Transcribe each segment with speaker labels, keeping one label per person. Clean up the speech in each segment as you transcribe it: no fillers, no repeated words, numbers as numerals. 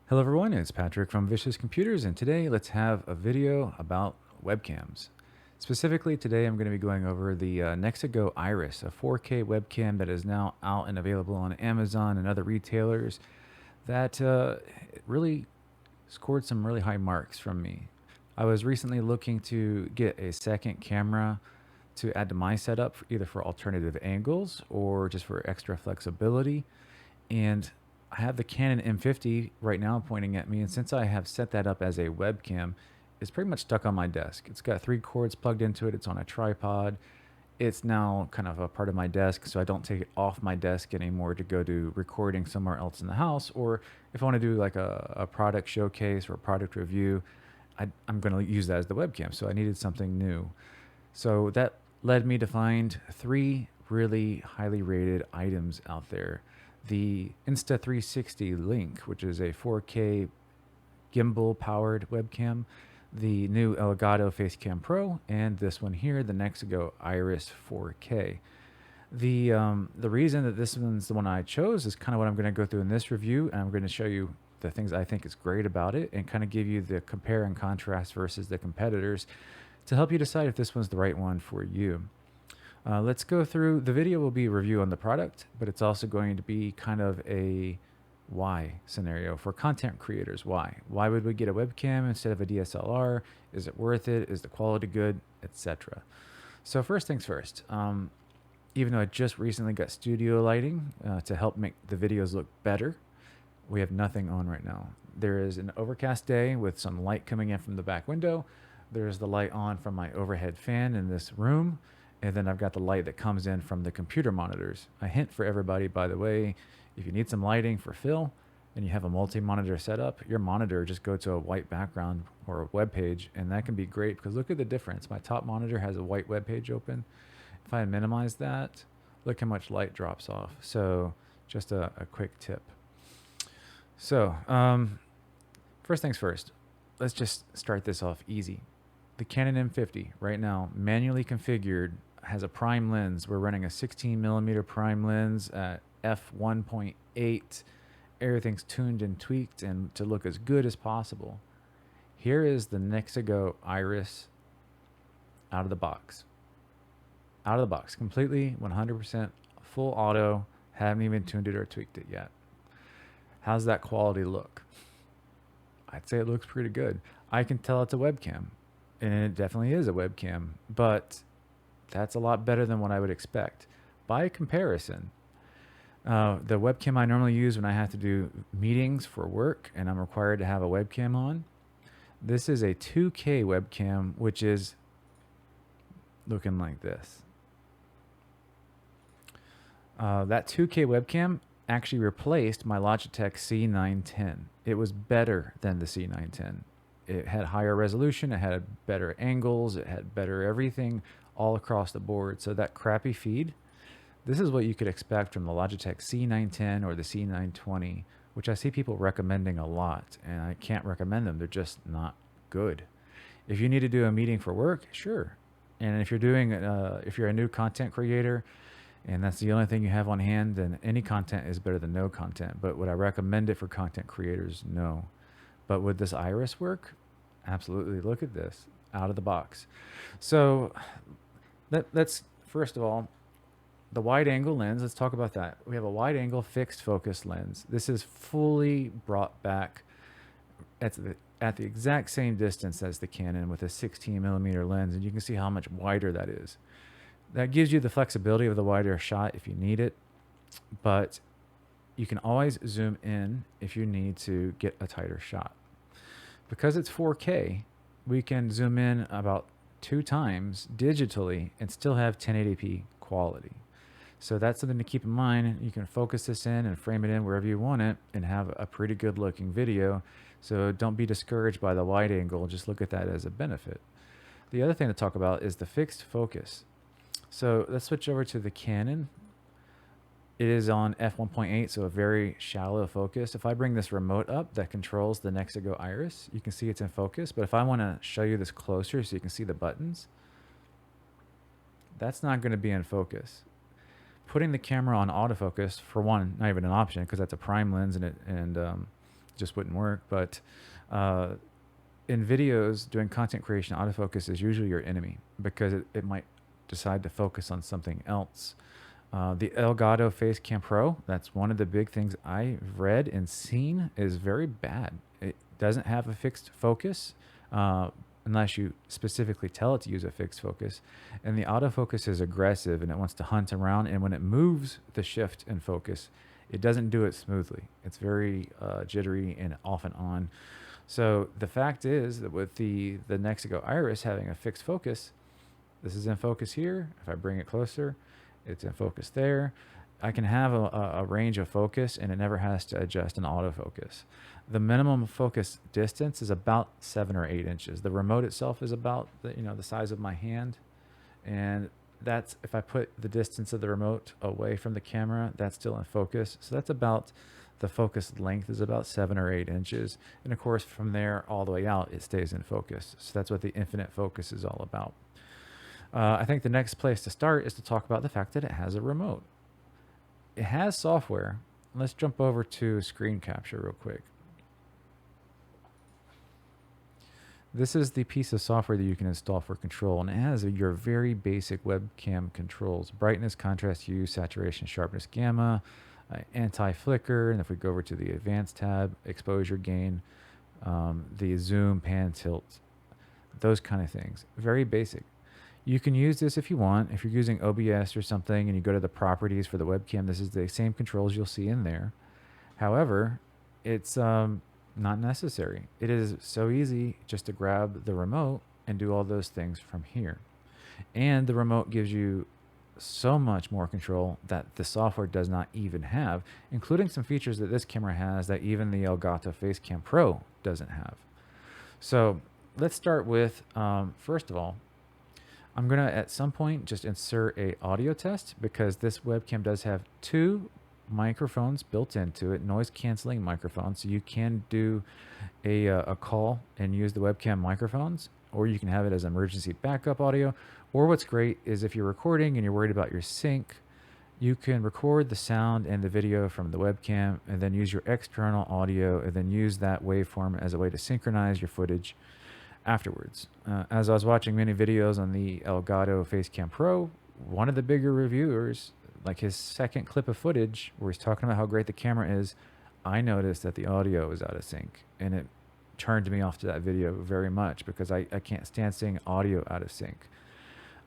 Speaker 1: Hello everyone, it's Patrick from Vicious Computers, and today let's have a video about webcams. Specifically today I'm going to be going over the Nexigo Iris, a 4K webcam that is now out and available on Amazon and other retailers that really scored some really high marks from me. I was recently looking to get a second camera to add to my setup, either for alternative angles or just for extra flexibility. And I have the Canon M50 right now pointing at me, and since I have set that up as a webcam, it's pretty much stuck on my desk. It's got 3 cords plugged into it. It's on a tripod. It's now kind of a part of my desk, so I don't take it off my desk anymore to go do recording somewhere else in the house. Or if I want to do like a product showcase or a product review, I'm going to use that as the webcam. So I needed something new. So that led me to find 3 really highly rated items out there. The Insta360 Link, which is a 4K gimbal powered webcam, the new Elgato Facecam Pro, and this one here, the Nexigo Iris 4K. The reason that this one's the one I chose is kind of what I'm going to go through in this review, and I'm going to show you the things I think is great about it and kind of give you the compare and contrast versus the competitors to help you decide if this one's the right one for you. Let's go through. The video will be a review on the product, but it's also going to be kind of a why scenario for content creators. Why? Why would we get a webcam instead of a DSLR? Is it worth it? Is the quality good? Etc. So first things first. Even though I just recently got studio lighting to help make the videos look better, we have nothing on right now. There is an overcast day with some light coming in from the back window. There's the light on from my overhead fan in this room. And then I've got the light that comes in from the computer monitors. A hint for everybody, by the way, if you need some lighting for fill and you have a multi-monitor setup, your monitor just go to a white background or a web page, and that can be great because look at the difference. My top monitor has a white web page open. If I minimize that, look how much light drops off. So just a quick tip. So first things first, let's just start this off easy. The Canon M50 right now, manually configured, has a prime lens. We're running a 16mm prime lens at f1.8. Everything's tuned and tweaked and to look as good as possible. Here is the Nexigo Iris out of the box. Out of the box, completely 100% full auto. Haven't even tuned it or tweaked it yet. How's that quality look? I'd say it looks pretty good. I can tell it's a webcam. And it definitely is a webcam, but that's a lot better than what I would expect. By comparison, the webcam I normally use when I have to do meetings for work and I'm required to have a webcam on, this is a 2K webcam, which is looking like this. That 2K webcam actually replaced my Logitech C910. It was better than the C910. It had higher resolution, it had better angles, it had better everything all across the board. So that crappy feed, this is what you could expect from the Logitech C910 or the C920, which I see people recommending a lot, and I can't recommend them. They're just not good. If you need to do a meeting for work, sure. And if you're doing, if you're a new content creator, and that's the only thing you have on hand, then any content is better than no content. But would I recommend it for content creators? No. But would this Iris work? Absolutely. Look at this out of the box. So let's first of all, the wide angle lens, let's talk about that. We have a wide angle fixed focus lens. This is fully brought back at the exact same distance as the Canon with a 16mm lens. And you can see how much wider that is. That gives you the flexibility of the wider shot if you need it, but you can always zoom in if you need to get a tighter shot. Because it's 4K, we can zoom in about 2 times digitally and still have 1080p quality. So that's something to keep in mind. You can focus this in and frame it in wherever you want it and have a pretty good looking video. So don't be discouraged by the wide angle, just look at that as a benefit. The other thing to talk about is the fixed focus. So let's switch over to the Canon. It is on f1.8, so a very shallow focus. If I bring this remote up that controls the Nexigo Iris, you can see it's in focus. But if I want to show you this closer so you can see the buttons, that's not going to be in focus. Putting the camera on autofocus, for one, not even an option because that's a prime lens and just wouldn't work. But in videos, doing content creation, autofocus is usually your enemy because it might decide to focus on something else. The Elgato Facecam Pro, that's one of the big things I've read and seen, is very bad. It doesn't have a fixed focus unless you specifically tell it to use a fixed focus. And the autofocus is aggressive and it wants to hunt around. And when it moves the shift and focus, it doesn't do it smoothly. It's very jittery and off and on. So the fact is that with the Nexigo Iris having a fixed focus, this is in focus here. If I bring it closer, it's in focus there. I can have a range of focus and it never has to adjust an autofocus. The minimum focus distance is about 7 or 8 inches. The remote itself is about the size of my hand. And that's, if I put the distance of the remote away from the camera, that's still in focus. So that's about, the focus length is about 7 or 8 inches. And of course, from there all the way out, it stays in focus. So that's what the infinite focus is all about. I think the next place to start is to talk about the fact that it has a remote. It has software. Let's jump over to screen capture real quick. This is the piece of software that you can install for control, and it has your very basic webcam controls: brightness, contrast, hue, saturation, sharpness, gamma, anti-flicker, and if we go over to the advanced tab, exposure gain, the zoom, pan, tilt, those kind of things. Very basic. You can use this if you want. If you're using OBS or something and you go to the properties for the webcam, this is the same controls you'll see in there. However, it's not necessary. It is so easy just to grab the remote and do all those things from here. And the remote gives you so much more control that the software does not even have, including some features that this camera has that even the Elgato Facecam Pro doesn't have. So let's start with, first of all, I'm going to at some point just insert a audio test because this webcam does have 2 microphones built into it, noise canceling microphones. So you can do a call and use the webcam microphones, or you can have it as emergency backup audio. Or what's great is if you're recording and you're worried about your sync, you can record the sound and the video from the webcam and then use your external audio and then use that waveform as a way to synchronize your footage afterwards. As I was watching many videos on the Elgato Facecam Pro, one of the bigger reviewers, like his second clip of footage where he's talking about how great the camera is, I noticed that the audio was out of sync, and it turned me off to that video very much because I can't stand seeing audio out of sync.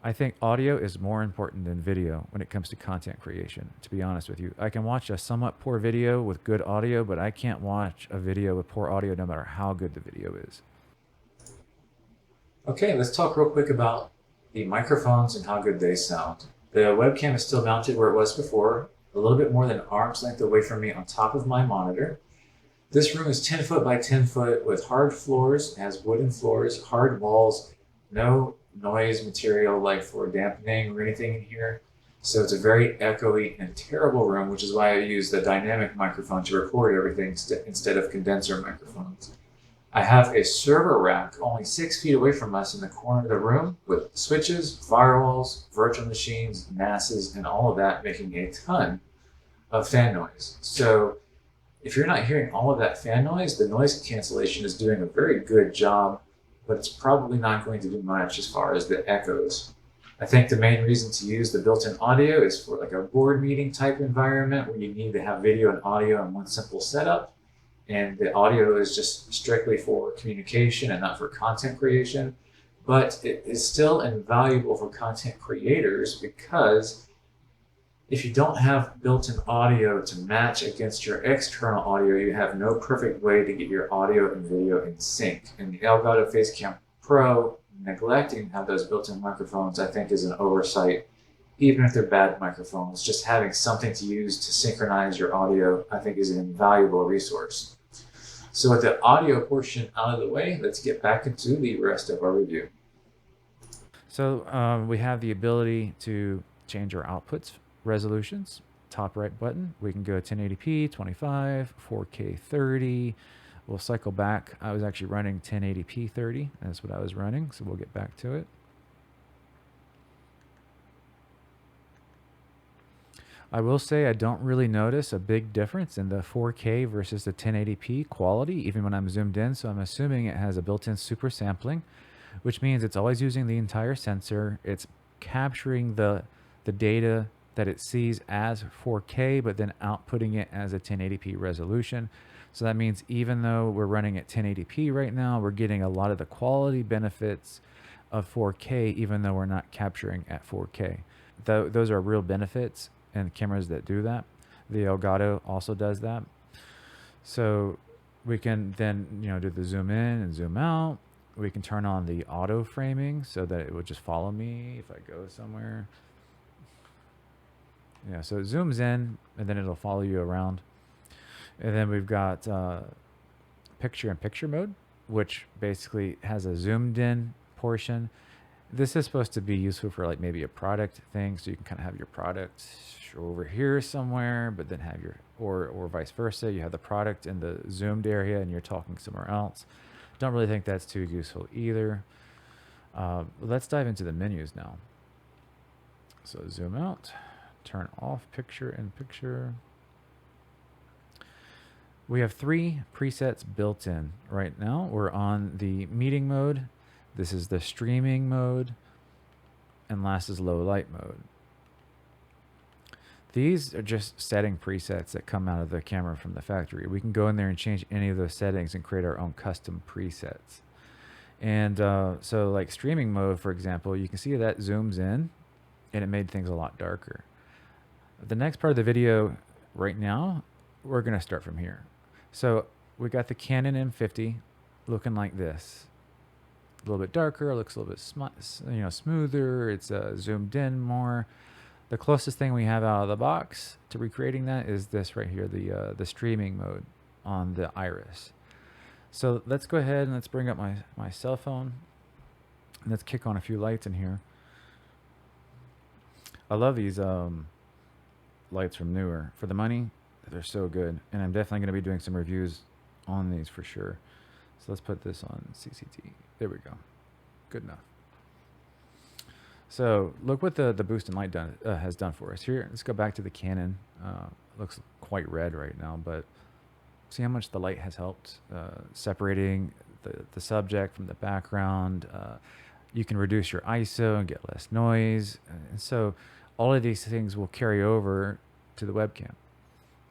Speaker 1: I think audio is more important than video when it comes to content creation, to be honest with you. I can watch a somewhat poor video with good audio, but I can't watch a video with poor audio no matter how good the video is. Okay, let's talk real quick about the microphones and how good they sound. The webcam is still mounted where it was before, a little bit more than arm's length away from me on top of my monitor. This room is 10 foot by 10 foot with hard floors. It has wooden floors, hard walls, no noise material like for dampening or anything in here. So it's a very echoey and terrible room, which is why I use the dynamic microphone to record everything instead of condenser microphones. I have a server rack only 6 feet away from us in the corner of the room with switches, firewalls, virtual machines, NASs, and all of that making a ton of fan noise. So if you're not hearing all of that fan noise, the noise cancellation is doing a very good job, but it's probably not going to do much as far as the echoes. I think the main reason to use the built-in audio is for like a board meeting type environment where you need to have video and audio in one simple setup. And the audio is just strictly for communication and not for content creation. But it is still invaluable for content creators because if you don't have built-in audio to match against your external audio, you have no perfect way to get your audio and video in sync. And the Elgato Facecam Pro neglecting to have those built-in microphones, I think, is an oversight. Even if they're bad microphones, just having something to use to synchronize your audio, I think, is an invaluable resource. So with the audio portion out of the way, let's get back into the rest of our review. So we have the ability to change our outputs resolutions. Top right button, we can go 1080p, 25, 4K 30. We'll cycle back. I was actually running 1080p 30. That's what I was running, so we'll get back to it. I will say I don't really notice a big difference in the 4K versus the 1080p quality, even when I'm zoomed in. So I'm assuming it has a built-in super sampling, which means it's always using the entire sensor. It's capturing the data that it sees as 4K, but then outputting it as a 1080p resolution. So that means even though we're running at 1080p right now, we're getting a lot of the quality benefits of 4K, even though we're not capturing at 4K. Those are real benefits and cameras that do that. The Elgato also does that. So we can then, do the zoom in and zoom out. We can turn on the auto framing so that it would just follow me if I go somewhere. Yeah, so it zooms in and then it'll follow you around. And then we've got picture in picture mode, which basically has a zoomed in portion. This is supposed to be useful for like maybe a product thing, so you can kind of have your product over here somewhere, but then have your, or vice versa, you have the product in the zoomed area and you're talking somewhere else. Don't really think that's too useful either. Let's dive into the menus now. So zoom out, turn off picture in picture. We have 3 presets built in right now. We're on the meeting mode. This is the streaming mode. And last is low light mode. These are just setting presets that come out of the camera from the factory. We can go in there and change any of those settings and create our own custom presets. And so like streaming mode, for example, you can see that zooms in and it made things a lot darker. The next part of the video right now, we're going to start from here. So we got the Canon M50 looking like this. A little bit darker, looks a little bit smoother. It's zoomed in more. The closest thing we have out of the box to recreating that is this right here, the streaming mode on the Iris. So let's go ahead and let's bring up my cell phone. And let's kick on a few lights in here. I love these lights from Newer. For the money, they're so good. And I'm definitely going to be doing some reviews on these for sure. So let's put this on CCT. There we go. Good enough. So look what the boost and light has done for us. Here, let's go back to the Canon. Looks quite red right now, but see how much the light has helped separating the subject from the background. You can reduce your ISO and get less noise. And so all of these things will carry over to the webcam.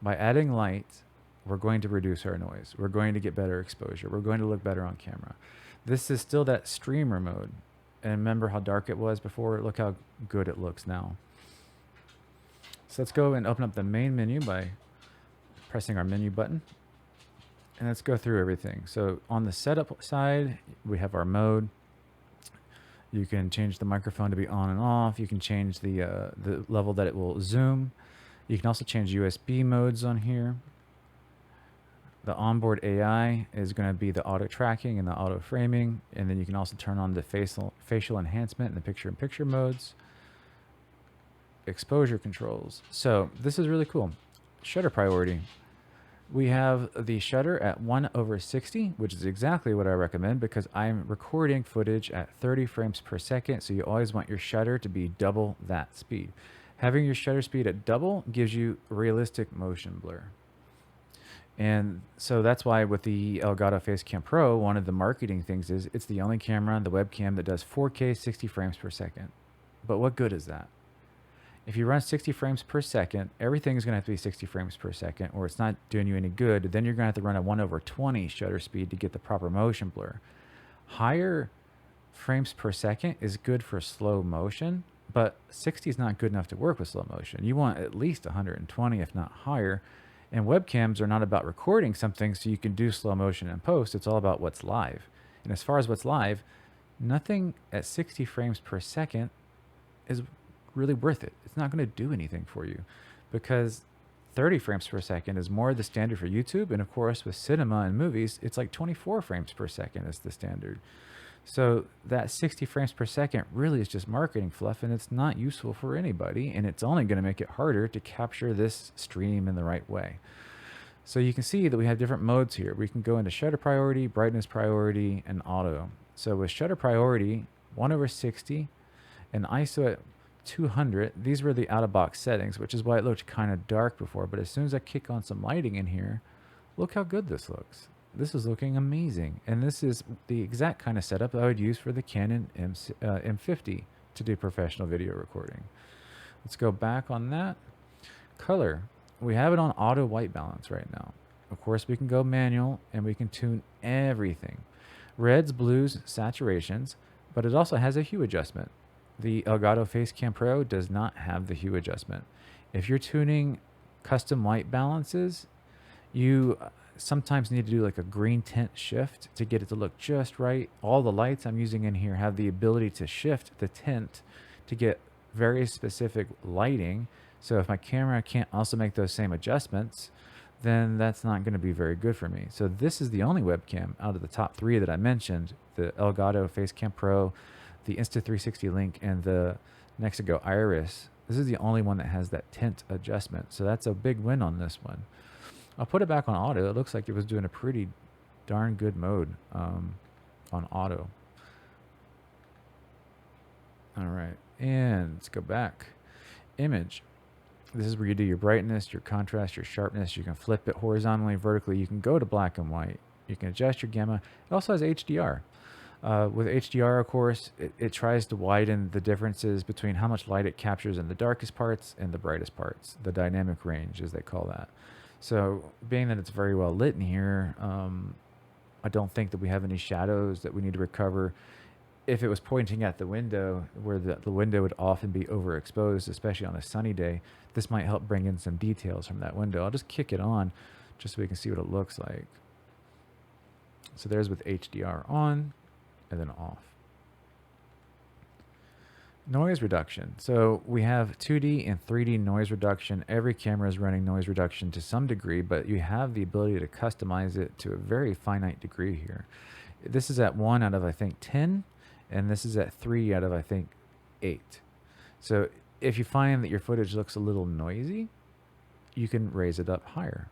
Speaker 1: By adding light, we're going to reduce our noise. We're going to get better exposure. We're going to look better on camera. This is still that streamer mode. And remember how dark it was before? Look how good it looks now. So let's go and open up the main menu by pressing our menu button. And let's go through everything. So on the setup side, we have our mode. You can change the microphone to be on and off. You can change the level that it will zoom. You can also change USB modes on here. The onboard AI is going to be the auto tracking and the auto framing. And then you can also turn on the facial enhancement and the picture-in-picture modes. Exposure controls. So this is really cool. Shutter priority. We have the shutter at 1/60, which is exactly what I recommend because I'm recording footage at 30 frames per second. So you always want your shutter to be double that speed. Having your shutter speed at double gives you realistic motion blur. And so that's why with the Elgato Facecam Pro, one of the marketing things is it's the only camera on the webcam that does 4K 60 frames per second. But what good is that? If you run 60 frames per second, everything is going to have to be 60 frames per second, or it's not doing you any good. Then you're going to have to run a 1/20 shutter speed to get the proper motion blur. Higher frames per second is good for slow motion, but 60 is not good enough to work with slow motion. You want at least 120, if not higher. And webcams are not about recording something so you can do slow motion in post. It's all about what's live. And as far as what's live, nothing at 60 frames per second is really worth it. It's not going to do anything for you because 30 frames per second is more the standard for YouTube. And of course, with cinema and movies, it's like 24 frames per second is the standard. So that 60 frames per second really is just marketing fluff, and it's not useful for anybody, and it's only going to make it harder to capture this stream in the right way. So you can see that we have different modes here. We can go into shutter priority, brightness priority, and auto. So with shutter priority, 1/60, and ISO at f200. These were the out-of-box settings, which is why it looked kind of dark before. But as soon as I kick on some lighting in here, look how good this looks. This is looking amazing. And this is the exact kind of setup I would use for the Canon M50 to do professional video recording. Let's go back on that. Color. We have it on auto white balance right now. Of course, we can go manual and we can tune everything. Reds, blues, saturations, but it also has a hue adjustment. The Elgato Facecam Pro does not have the hue adjustment. If you're tuning custom white balances, you sometimes need to do like a green tint shift to get it to look just right. All the lights I'm using in here have the ability to shift the tint to get very specific lighting. So if my camera can't also make those same adjustments, then that's not going to be very good for me. So this is the only webcam out of the top 3 that I mentioned, the Elgato Facecam Pro, the Insta360 Link, and the Nexigo Iris. This is the only one that has that tint adjustment. So that's a big win on this one. I'll put it back on auto. It looks like it was doing a pretty darn good mode on auto. All right, and let's go back. Image. This is where you do your brightness, your contrast, your sharpness. You can flip it horizontally, vertically. You can go to black and white. You can adjust your gamma. It also has HDR. With HDR, of course, it tries to widen the differences between how much light it captures in the darkest parts and the brightest parts, the dynamic range, as they call that. So being that it's very well lit in here, I don't think that we have any shadows that we need to recover. If it was pointing at the window, where the window would often be overexposed, especially on a sunny day, this might help bring in some details from that window. I'll just kick it on just so we can see what it looks like. So there's with HDR on and then off. Noise reduction. So we have 2D and 3D noise reduction. Every camera is running noise reduction to some degree, but you have the ability to customize it to a very finite degree here. This is at 1 out of, I think, 10, and this is at 3 out of, I think, 8. So if you find that your footage looks a little noisy, you can raise it up higher.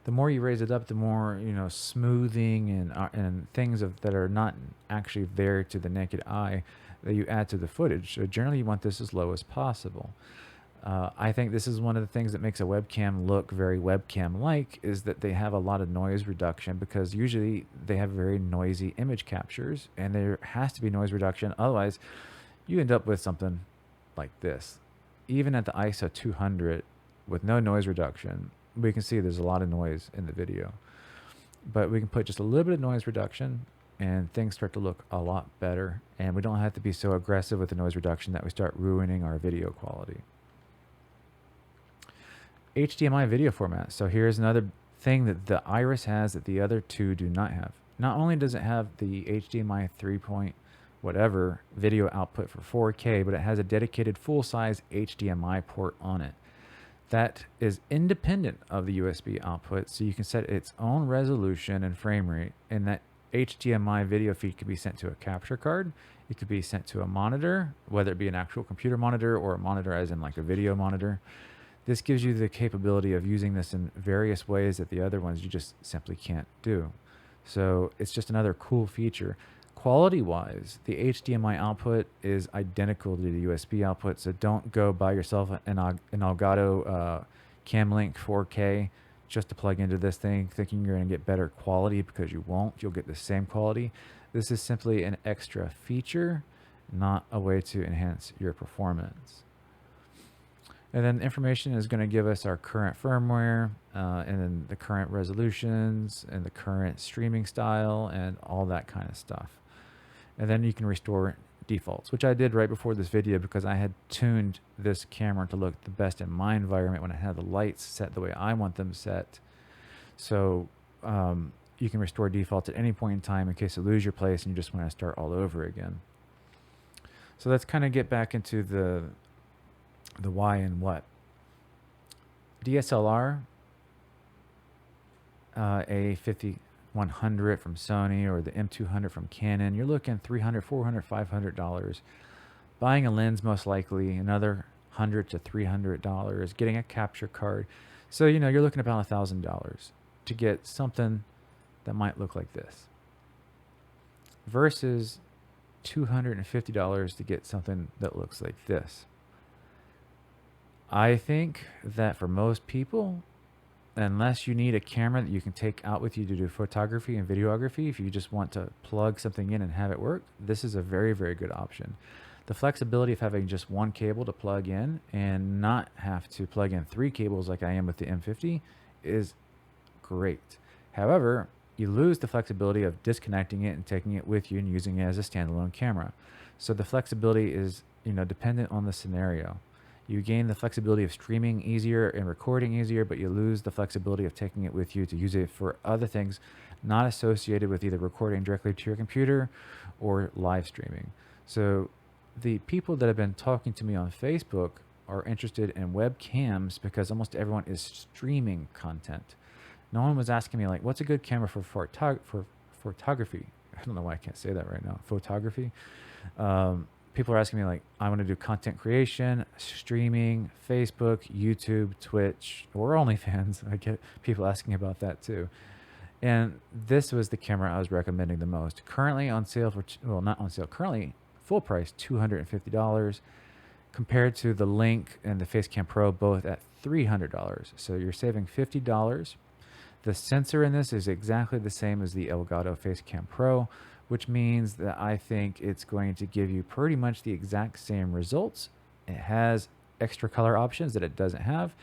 Speaker 1: The more you raise it up, the more, you know, smoothing and things that are not actually there to the naked eye that you add to the footage. So generally you want this as low as possible. I think this is one of the things that makes a webcam look very webcam-like, is that they have a lot of noise reduction, because usually they have very noisy image captures, and there has to be noise reduction. Otherwise, you end up with something like this. Even at the ISO 200 with no noise reduction, we can see there's a lot of noise in the video. But we can put just a little bit of noise reduction and things start to look a lot better, and we don't have to be so aggressive with the noise reduction that we start ruining our video quality. HDMI video format. So here's another thing that the Iris has that the other two do not have. Not only does it have the HDMI 3 whatever video output for 4K, but it has a dedicated full-size HDMI port on it. That is independent of the USB output, so you can set its own resolution and frame rate, and that HDMI video feed could be sent to a capture card. It could be sent to a monitor, whether it be an actual computer monitor or a monitor as in like a video monitor. This gives you the capability of using this in various ways that the other ones you just simply can't do. So it's just another cool feature. Quality-wise, the HDMI output is identical to the USB output, so don't go buy yourself an Elgato Cam Link 4K just to plug into this thing thinking you're going to get better quality, because you won't. You'll get the same quality. This is simply an extra feature, not a way to enhance your performance. And then information is going to give us our current firmware, and then the current resolutions and the current streaming style and all that kind of stuff. And then you can restore defaults, which I did right before this video because I had tuned this camera to look the best in my environment when I had the lights set the way I want them set. So you can restore defaults at any point in time in case you lose your place and you just want to start all over again. So let's kind of get back into the why and what. DSLR, A5100 from Sony or the M200 from Canon, you're looking $300, $400, $500. Buying a lens, most likely another $100 to $300. Getting a capture card, so you know you're looking about $1,000 to get something that might look like this. Versus $250 to get something that looks like this. I think that for most people, unless you need a camera that you can take out with you to do photography and videography, if you just want to plug something in and have it work, this is a very, very good option. The flexibility of having just one cable to plug in and not have to plug in 3 cables like I am with the M50 is great. However, you lose the flexibility of disconnecting it and taking it with you and using it as a standalone camera. So the flexibility is, dependent on the scenario. You gain the flexibility of streaming easier and recording easier, but you lose the flexibility of taking it with you to use it for other things not associated with either recording directly to your computer or live streaming. So the people that have been talking to me on Facebook are interested in webcams because almost everyone is streaming content. No one was asking me like, what's a good camera for photography? I don't know why I can't say that right now. Photography. People are asking me like, I want to do content creation, streaming, Facebook, YouTube, Twitch, or OnlyFans. I get people asking about that too. And this was the camera I was recommending the most. Currently on sale for, well, not on sale, currently full price, $250, compared to the Link and the Facecam Pro, both at $300. So you're saving $50. The sensor in this is exactly the same as the Elgato Facecam Pro, which means that I think it's going to give you pretty much the exact same results. It has extra color options that it doesn't have.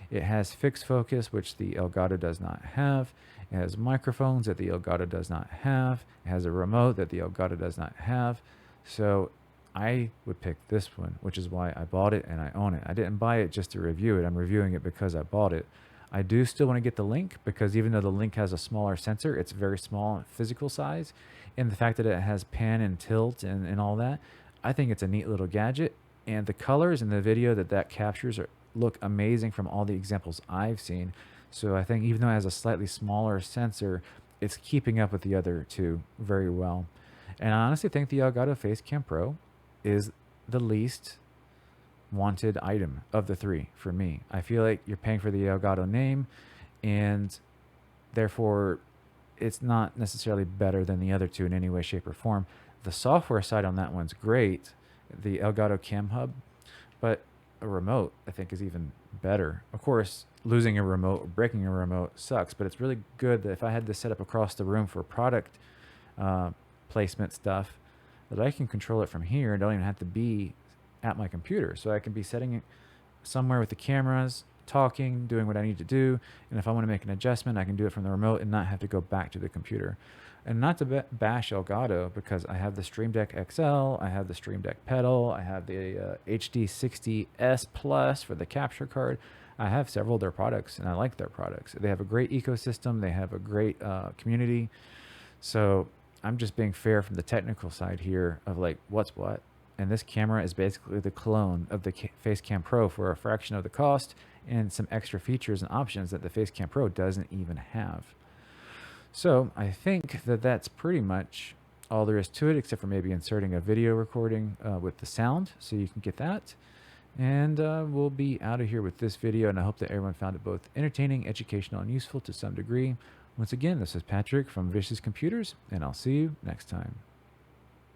Speaker 1: It has fixed focus, which the Elgato does not have. It has microphones that the Elgato does not have. It has a remote that the Elgato does not have. So I would pick this one, which is why I bought it and I own it. I didn't buy it just to review it. I'm reviewing it because I bought it. I do still want to get the Link because even though the Link has a smaller sensor, it's very small in physical size. And the fact that it has pan and tilt and all that, I think it's a neat little gadget. And the colors in the video that captures look amazing from all the examples I've seen. So I think even though it has a slightly smaller sensor, it's keeping up with the other two very well. And I honestly think the Elgato Facecam Pro is the least wanted item of the 3 for me. I feel like you're paying for the Elgato name, and therefore it's not necessarily better than the other two in any way, shape, or form. The software side on that one's great, the Elgato Cam Hub, but a remote I think is even better. Of course, losing a remote or breaking a remote sucks, but it's really good that if I had this set up across the room for product placement stuff, that I can control it from here and don't even have to be at my computer. So I can be setting it somewhere with the cameras, talking, doing what I need to do. And if I want to make an adjustment, I can do it from the remote and not have to go back to the computer. And not to bash Elgato, because I have the Stream Deck XL, I have the Stream Deck Pedal, I have the HD60S Plus for the capture card. I have several of their products and I like their products. They have a great ecosystem. They have a great community. So I'm just being fair from the technical side here of like what's what. And this camera is basically the clone of the Facecam Pro for a fraction of the cost and some extra features and options that the Facecam Pro doesn't even have. So I think that that's pretty much all there is to it, except for maybe inserting a video recording with the sound so you can get that. And we'll be out of here with this video, and I hope that everyone found it both entertaining, educational, and useful to some degree. Once again, this is Patrick from Vicious Computers, and I'll see you next time.